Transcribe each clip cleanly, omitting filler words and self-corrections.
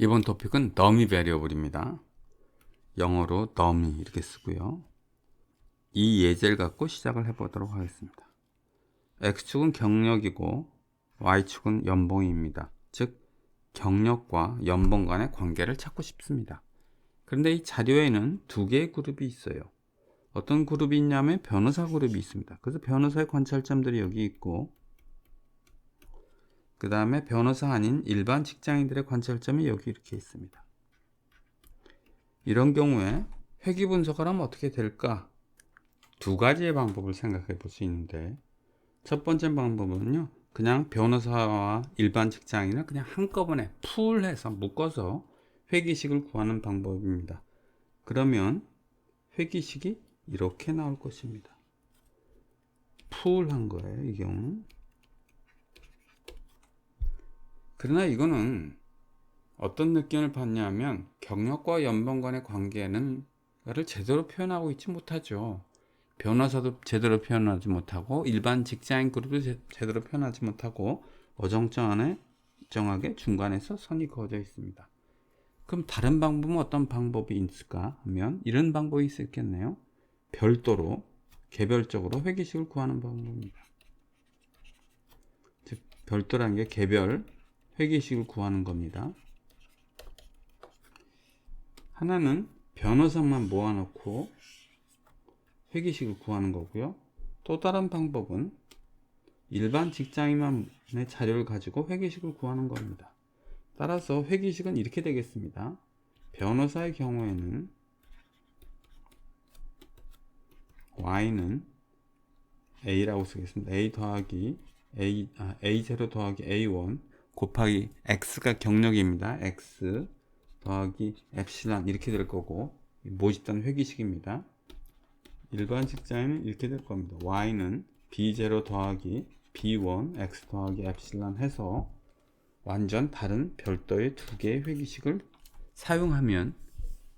이번 토픽은 더미 베리어블입니다. 영어로 더미 이렇게 쓰고요. 이 예제를 갖고 시작을 해보도록 하겠습니다. X축은 경력이고 Y축은 연봉입니다. 즉 경력과 연봉 간의 관계를 찾고 싶습니다. 그런데 이 자료에는 두 개의 그룹이 있어요. 어떤 그룹이 있냐면 변호사 그룹이 있습니다. 그래서 변호사의 관찰점들이 여기 있고, 그 다음에 변호사 아닌 일반 직장인들의 관찰점이 여기 이렇게 있습니다. 이런 경우에 회귀 분석을 하면 어떻게 될까? 두 가지의 방법을 생각해 볼 수 있는데, 첫 번째 방법은요, 그냥 변호사와 일반 직장인을 그냥 한꺼번에 풀해서 묶어서 회귀식을 구하는 방법입니다. 그러면 회귀식이 이렇게 나올 것입니다. 풀한 거예요, 이 경우는. 그러나 이거는 어떤 느낌을 받냐면 경력과 연봉 간의 관계는 를 제대로 표현하고 있지 못하죠. 변호사도 제대로 표현하지 못하고 일반 직장인 그룹도 제대로 표현하지 못하고 어정쩡하게 중간에서 선이 그어져 있습니다. 그럼 다른 방법은 어떤 방법이 있을까 하면 이런 방법이 있겠네요. 별도로 개별적으로 회귀식을 구하는 방법입니다. 즉 별도라는 게 개별 회귀식을 구하는 겁니다. 하나는 변호사만 모아놓고 회귀식을 구하는 거고요. 또 다른 방법은 일반 직장인만의 자료를 가지고 회귀식을 구하는 겁니다. 따라서 회귀식은 이렇게 되겠습니다. 변호사의 경우에는 Y는 A라고 쓰겠습니다. A 더하기 A0 더하기 A1 곱하기 X가 경력입니다. X 더하기 엡실론 이렇게 될 거고, 모집단 회귀식입니다. 일반 직장인은 이렇게 될 겁니다. Y는 B0 더하기 B1 X 더하기 엡실론 해서 완전 다른 별도의 두 개의 회귀식을 사용하면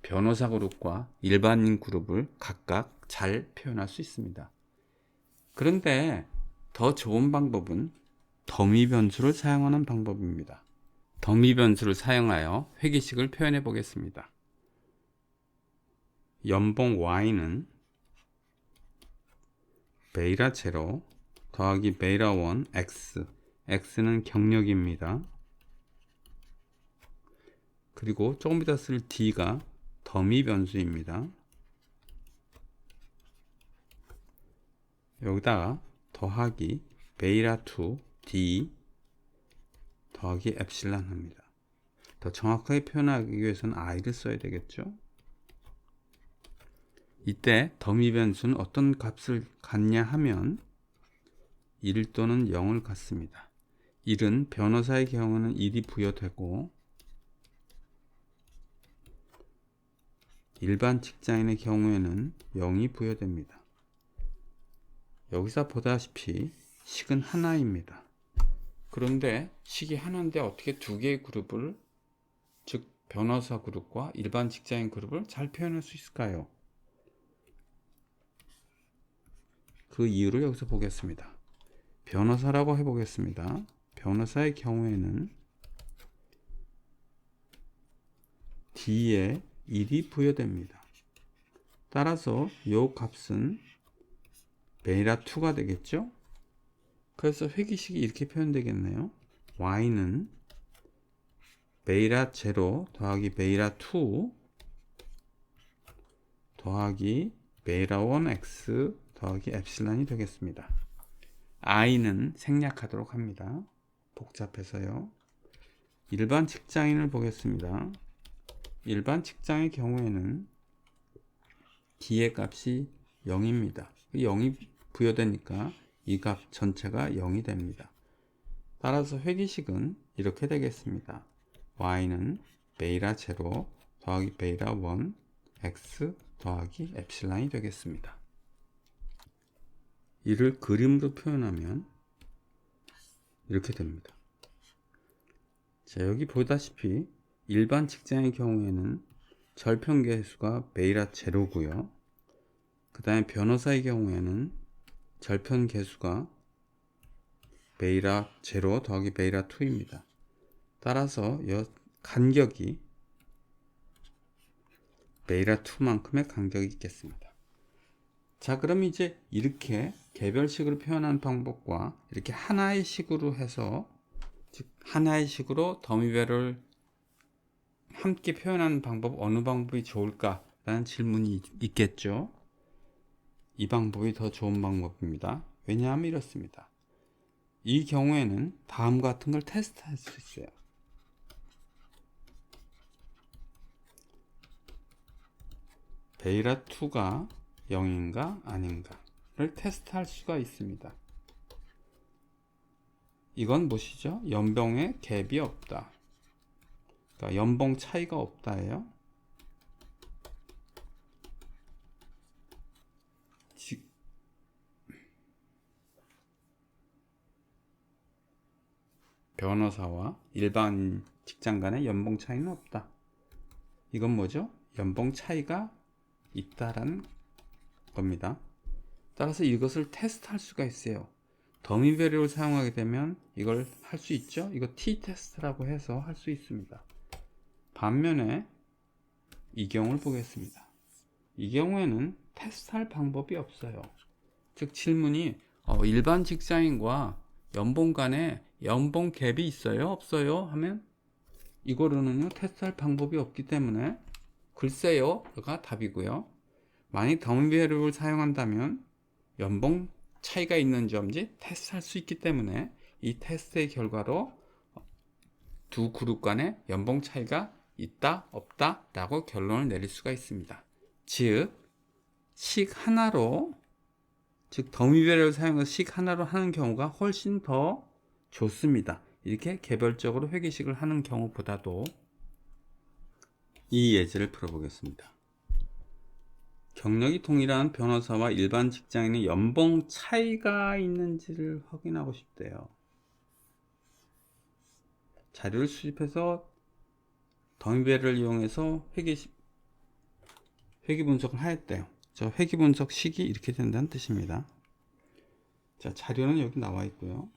변호사 그룹과 일반인 그룹을 각각 잘 표현할 수 있습니다. 그런데 더 좋은 방법은 더미 변수를 사용하는 방법입니다. 더미 변수를 사용하여 회귀식을 표현해 보겠습니다. 연봉 Y는 베이라 제로 더하기 베이라 1 X, X는 경력입니다. 그리고 조금 이따 쓸 D가 더미 변수입니다. 여기다가 더하기 베이라 2 D 더하기 엡실론 합니다. 더 정확하게 표현하기 위해서는 I를 써야 되겠죠. 이때 더미 변수는 어떤 값을 갖냐 하면 1 또는 0을 갖습니다. 1은 변호사의 경우는 1이 부여되고 일반 직장인의 경우에는 0이 부여됩니다. 여기서 보다시피 식은 하나입니다. 그런데 식이 하나인데 어떻게 두 개의 그룹을, 즉 변호사 그룹과 일반 직장인 그룹을 잘 표현할 수 있을까요? 그 이유를 여기서 보겠습니다. 변호사라고 해보겠습니다. 변호사의 경우에는 D에 1이 부여됩니다. 따라서 이 값은 베이라 2가 되겠죠? 그래서 회귀식이 이렇게 표현되겠네요. Y는 베이라 0 더하기 베이라 2 더하기 베이라 1 X 더하기 엡실론이 되겠습니다. I는 생략하도록 합니다. 복잡해서요. 일반 직장인을 보겠습니다. 일반 직장의 경우에는 D의 값이 0입니다. 0이 부여되니까 이 값 전체가 0이 됩니다. 따라서 회귀식은 이렇게 되겠습니다. Y는 베이라 0 더하기 베이라 1 X 더하기 엡실론이 되겠습니다. 이를 그림으로 표현하면 이렇게 됩니다. 자, 여기 보다시피 일반 직장의 경우에는 절편 계수가 베이라 0고요. 그 다음에 변호사의 경우에는 절편 계수가 베이라 0 더하기 베이라 2입니다. 따라서 이 간격이 베이라 2만큼의 간격이 있겠습니다. 자, 그럼 이제 이렇게 개별식으로 표현하는 방법과 이렇게 하나의 식으로 해서, 즉 하나의 식으로 더미배를 함께 표현하는 방법, 어느 방법이 좋을까라는 질문이 있겠죠. 이 방법이 더 좋은 방법입니다. 왜냐하면 이렇습니다. 이 경우에는 다음 같은 걸 테스트할 수 있어요. 베이라 2가 0인가 아닌가를 테스트할 수가 있습니다. 이건 무엇이죠? 연봉에 갭이 없다. 그러니까 연봉 차이가 없다예요. 변호사와 일반 직장 간의 연봉 차이는 없다. 이건 뭐죠? 연봉 차이가 있다라는 겁니다. 따라서 이것을 테스트할 수가 있어요. 더미 배려를 사용하게 되면 이걸 할 수 있죠. 이거 t-테스트라고 해서 할 수 있습니다. 반면에 이 경우를 보겠습니다. 이 경우에는 테스트할 방법이 없어요. 즉 질문이 일반 직장인과 연봉 간에 연봉 갭이 있어요? 없어요? 하면 이거로는요 테스트할 방법이 없기 때문에 글쎄요가 답이고요. 만약 더미 배려를 사용한다면 연봉 차이가 있는 점인지 테스트할 수 있기 때문에 이 테스트의 결과로 두 그룹 간의 연봉 차이가 있다 없다 라고 결론을 내릴 수가 있습니다. 즉 식 하나로, 즉 더미배려를 사용해서 식 하나로 하는 경우가 훨씬 더 좋습니다. 이렇게 개별적으로 회계식을 하는 경우보다도. 이 예제를 풀어보겠습니다. 경력이 동일한 변호사와 일반 직장인의 연봉 차이가 있는지를 확인하고 싶대요. 자료를 수집해서 더미배려를 이용해서 회계 분석을 하였대요. 저 회계 분석식이 이렇게 된다는 뜻입니다. 자, 자료는 여기 나와 있고요.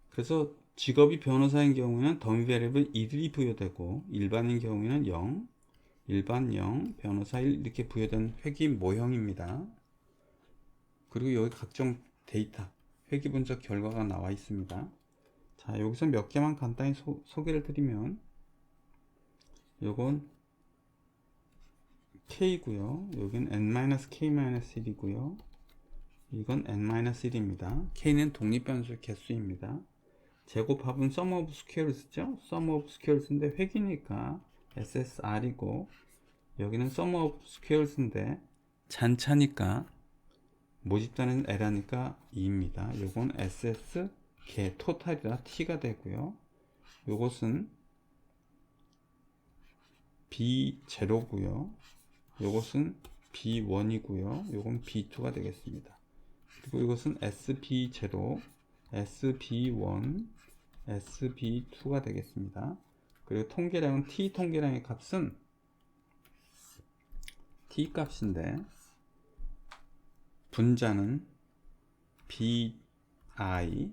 그래서 직업이 변호사인 경우에는 더미배려는 1이 부여되고, 일반인 경우에는 0, 일반 0, 변호사 1 이렇게 부여된 회계 모형입니다. 그리고 여기 각종 데이터, 회계 분석 결과가 나와 있습니다. 자, 여기서 몇 개만 간단히 소개를 드리면, 요건 K고요. 여기는 n-k-1이고요. 이건 n-1입니다. K는 독립변수의 개수입니다. 제곱합은 sum of squares죠. sum of squares인데 획이니까 SSR이고, 여기는 sum of squares인데 잔차니까 모집단은 L하니까 2입니다. 요건 SS 개 토탈이라 T가 되고요. 요것은 B0고요. 요것은 B1이고요. 요건 B2가 되겠습니다. 그리고 이것은 SB0, SB1, SB2가 되겠습니다. 그리고 통계량은 T 통계량의 값은 T 값인데 분자는 BI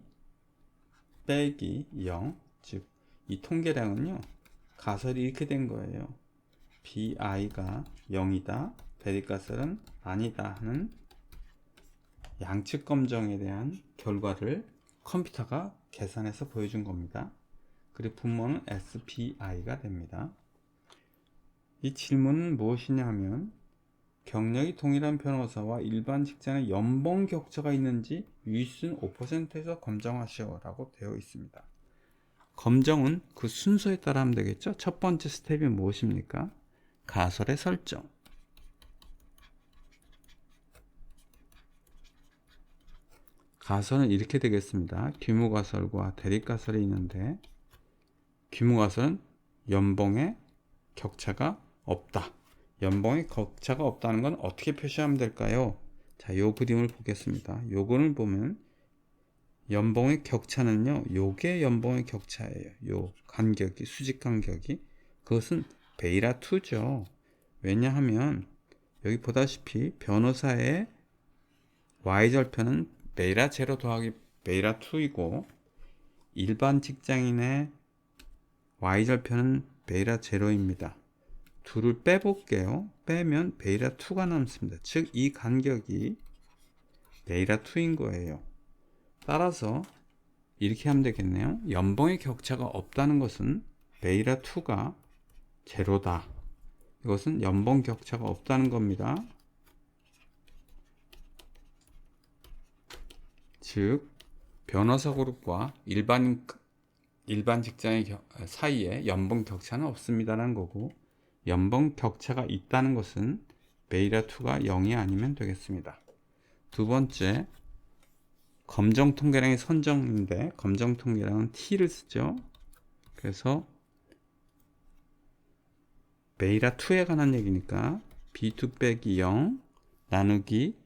빼기 0, 즉 이 통계량은요 가설이 이렇게 된 거예요. BI가 0이다, 대립가설은 아니다 하는 양측 검정에 대한 결과를 컴퓨터가 계산해서 보여준 겁니다. 그리고 분모는 SPI가 됩니다. 이 질문은 무엇이냐 하면, 경력이 동일한 변호사와 일반 직장의 연봉 격차가 있는지 위순 5%에서 검정하시오 라고 되어 있습니다. 검정은 그 순서에 따라 하면 되겠죠. 첫 번째 스텝이 무엇입니까? 가설의 설정. 가설은 이렇게 되겠습니다. 규모가설과 대립가설이 있는데, 규모가설은 연봉의 격차가 없다. 연봉의 격차가 없다는 건 어떻게 표시하면 될까요? 자, 요 그림을 보겠습니다. 요거를 보면 연봉의 격차는요, 요게 연봉의 격차예요. 요 간격이, 수직 간격이. 그것은 베이라 2죠. 왜냐하면 여기 보다시피 변호사의 y절편은 베이라 0 더하기 베이라 2이고, 일반 직장인의 y절편은 베이라 0입니다. 2를 빼볼게요. 빼면 베이라 2가 남습니다. 즉 이 간격이 베이라 2인 거예요. 따라서 이렇게 하면 되겠네요. 연봉의 격차가 없다는 것은 베이라 2가 제로다. 이것은 연봉 격차가 없다는 겁니다. 즉 변호사 그룹과 일반 직장인 사이에 연봉 격차는 없습니다라는 거고, 연봉 격차가 있다는 것은 베이라 2가 0이 아니면 되겠습니다. 두 번째, 검정 통계량의 선정인데 검정 통계량은 t를 쓰죠. 그래서 베이라 2에 관한 얘기니까 b2 빼기 0 나누기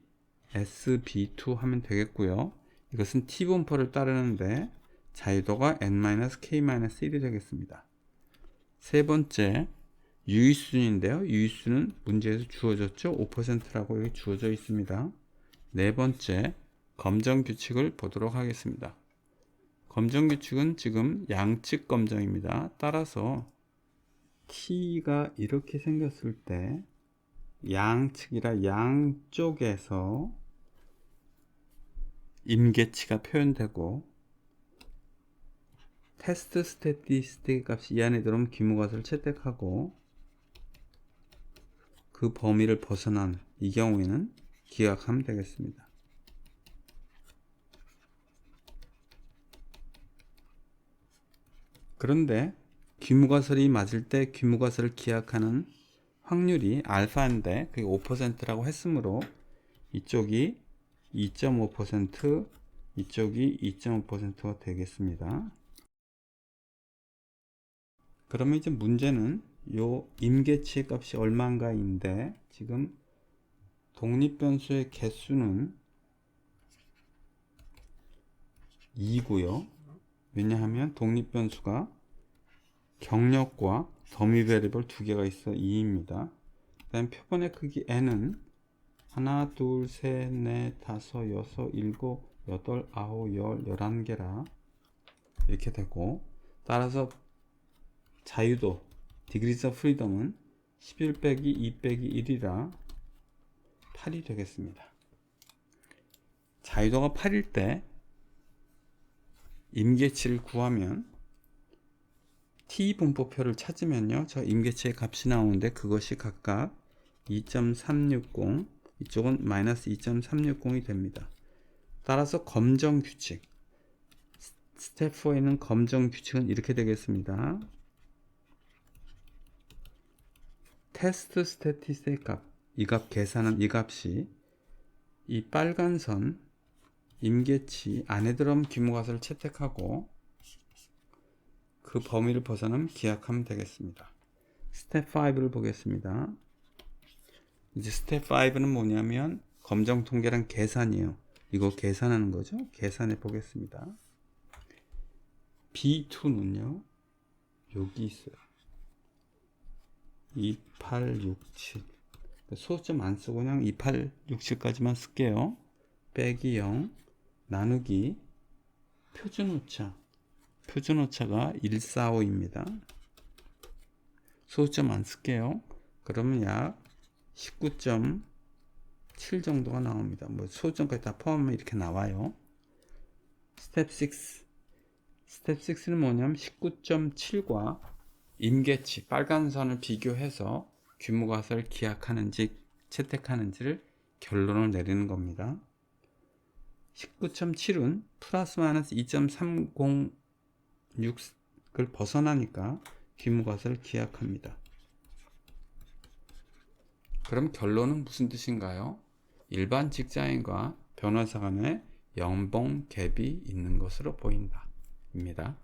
sb2 하면 되겠고요. 이것은 t분포를 따르는데 자유도가 n-k-1이 되겠습니다. 세 번째, 유의수준인데요. 유의수는 문제에서 주어졌죠. 5%라고 여기 주어져 있습니다. 네 번째, 검정규칙을 보도록 하겠습니다. 검정규칙은 지금 양측 검정입니다. 따라서 t가 이렇게 생겼을 때 양측이라 양쪽에서 임계치가 표현되고 테스트 스태티스틱 값이 이 안에 들어오면 귀무가설을 채택하고 그 범위를 벗어난 이 경우에는 기각하면 되겠습니다. 그런데 귀무가설이 맞을 때 귀무가설을 기각하는 확률이 알파인데 그게 5%라고 했으므로 이쪽이 2.5%, 이쪽이 2.5%가 되겠습니다. 그러면 이제 문제는 요 임계치의 값이 얼마인가인데 지금 독립변수의 개수는 2고요. 왜냐하면 독립변수가 경력과 더미 베리블 두 개가 있어 2입니다. 그 다음 표본의 크기 n은 하나, 둘, 셋, 넷, 다섯, 여섯, 일곱, 여덟, 아홉, 열, 11개라 이렇게 되고, 따라서 자유도 degrees of freedom은 11 빼기 2 빼기 1이라 8이 되겠습니다. 자유도가 8일 때 임계치를 구하면 t분포표를 찾으면요, 저 임계치의 값이 나오는데 그것이 각각 2.360, 이쪽은 마이너스 2.360이 됩니다. 따라서 검정규칙, 스텝 4에는 검정규칙은 이렇게 되겠습니다. 테스트 스태티스틱 값, 이 값 계산한 이 값이 이 빨간 선 임계치 안에 들어오면 귀무가설을 채택하고 그 범위를 벗어나면 기약하면 되겠습니다. 스텝 5를 보겠습니다. 이제 스텝 5는 뭐냐면 검정 통계랑 계산이에요. 이거 계산하는 거죠. 계산해 보겠습니다. B2는요 여기 있어요. 2867, 소수점 안 쓰고 그냥 2867까지만 쓸게요. 빼기 0 나누기 표준오차, 표준오차가 145입니다. 소수점 안 쓸게요. 그러면 약 19.7 정도가 나옵니다. 뭐 소수점까지 다 포함하면 이렇게 나와요. 스텝 6, 스텝 6는 뭐냐면 19.7과 임계치 빨간 선을 비교해서 귀무가설을 기약하는지 채택하는지를 결론을 내리는 겁니다. 19.7은 플러스 마이너스 2.306을 벗어나니까 귀무가설을 기약합니다. 그럼 결론은 무슨 뜻인가요? 일반 직장인과 변호사 간의 연봉 갭이 있는 것으로 보인다 입니다.